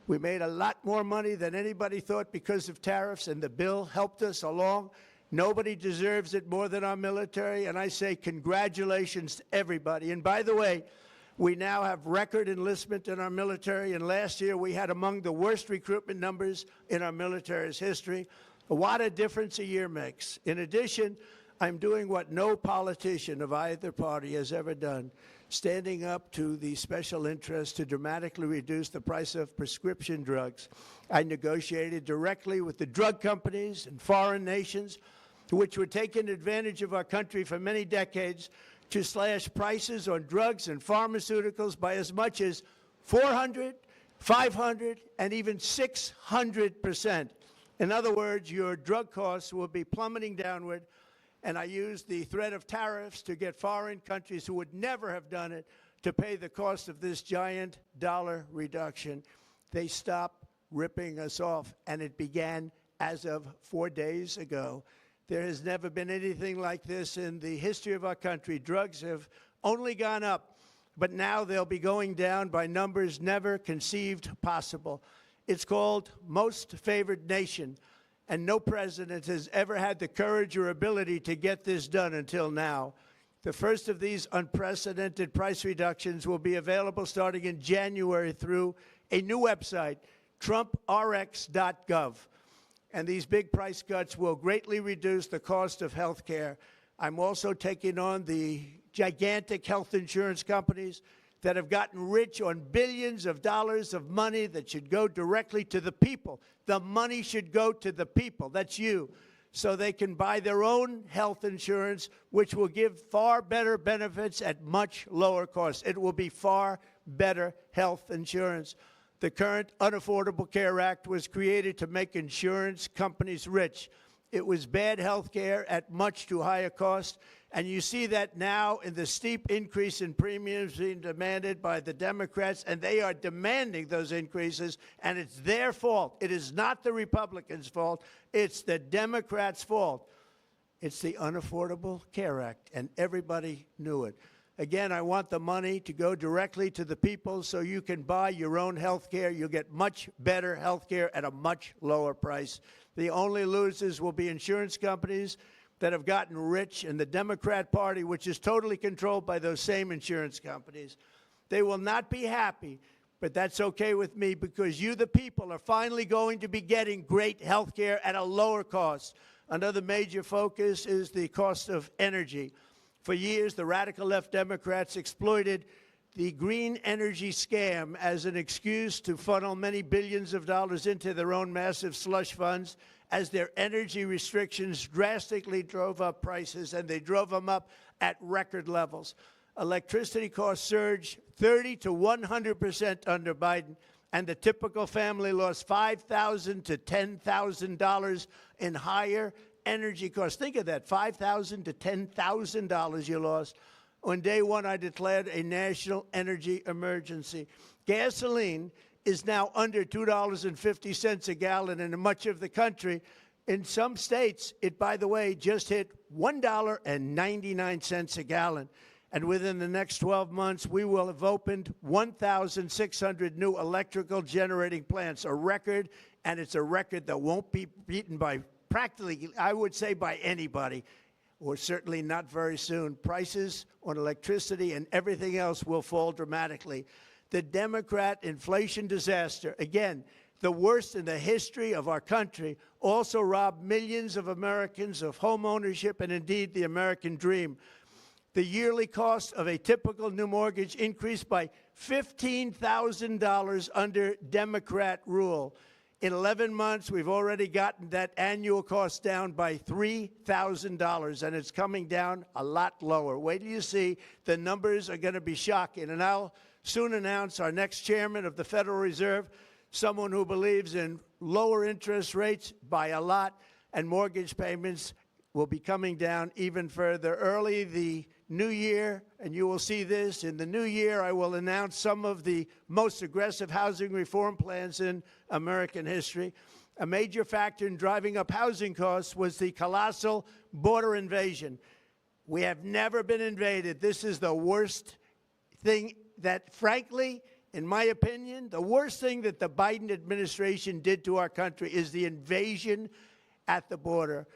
We made a lot more money than anybody thought because of tariffs, and the bill helped us along. Nobody deserves it more than our military, and I say congratulations to everybody. And by the way, we now have record enlistment in our military, and last year we had among the worst recruitment numbers in our military's history. What a difference a year makes. In addition, I'm doing what no politician of either party has ever done, standing up to the special interests to dramatically reduce the price of prescription drugs. I negotiated directly with the drug companies and foreign nations, which were taking advantage of our country for many decades, to slash prices on drugs and pharmaceuticals by as much as 400, 500, and even 600%. In other words, your drug costs will be plummeting downward, and I used the threat of tariffs to get foreign countries who would never have done it to pay the cost of this giant dollar reduction. They stopped ripping us off, and it began as of 4 days ago. There has never been anything like this in the history of our country. Drugs have only gone up, but now they'll be going down by numbers never conceived possible. It's called most favored nation, and no president has ever had the courage or ability to get this done until now. The first of these unprecedented price reductions will be available starting in January through a new website, trumprx.gov. And these big price cuts will greatly reduce the cost of health care. I'm also taking on the gigantic health insurance companies that have gotten rich on billions of dollars of money that should go directly to the people. The money should go to the people, that's you, so they can buy their own health insurance, which will give far better benefits at much lower costs. It will be far better health insurance. The current Unaffordable Care Act was created to make insurance companies rich. It was bad health care at much too high a cost, and you see that now in the steep increase in premiums being demanded by the Democrats, and they are demanding those increases, and it's their fault. It is not the Republicans' fault. It's the Democrats' fault. It's the Unaffordable Care Act, and everybody knew it. Again, I want the money to go directly to the people so you can buy your own health care. You'll get much better health care at a much lower price. The only losers will be insurance companies that have gotten rich, and the Democrat Party, which is totally controlled by those same insurance companies. They will not be happy, but that's okay with me, because you, the people, are finally going to be getting great health care at a lower cost. Another major focus is the cost of energy. For years, the radical left Democrats exploited the green energy scam as an excuse to funnel many billions of dollars into their own massive slush funds, as their energy restrictions drastically drove up prices, and they drove them up at record levels. Electricity costs surged 30 to 100% under Biden, and the typical family lost $5,000 to $10,000 in higher energy costs. Think of that, $5,000 to $10,000 you lost. On day one, I declared a national energy emergency. Gasoline is now under $2.50 a gallon in much of the country. In some states, it, by the way, just hit $1.99 a gallon. And within the next 12 months, we will have opened 1,600 new electrical generating plants, a record, and it's a record that won't be beaten by practically, I would say, by anybody, or certainly not very soon. Prices on electricity and everything else will fall dramatically. The Democrat inflation disaster, again, the worst in the history of our country, also robbed millions of Americans of home ownership and indeed the American dream. The yearly cost of a typical new mortgage increased by $15,000 under Democrat rule. In 11 months, we've already gotten that annual cost down by $3,000, and it's coming down a lot lower. Wait till you see. The numbers are going to be shocking. And I'll soon announce our next chairman of the Federal Reserve, someone who believes in lower interest rates by a lot, and mortgage payments will be coming down even further. Early the new year, and you will see this, in the new year I will announce some of the most aggressive housing reform plans in American history. A major factor in driving up housing costs was the colossal border invasion. We have never been invaded. This is the worst thing that, frankly, In my opinion, the worst thing that the Biden administration did to our country is the invasion at the border.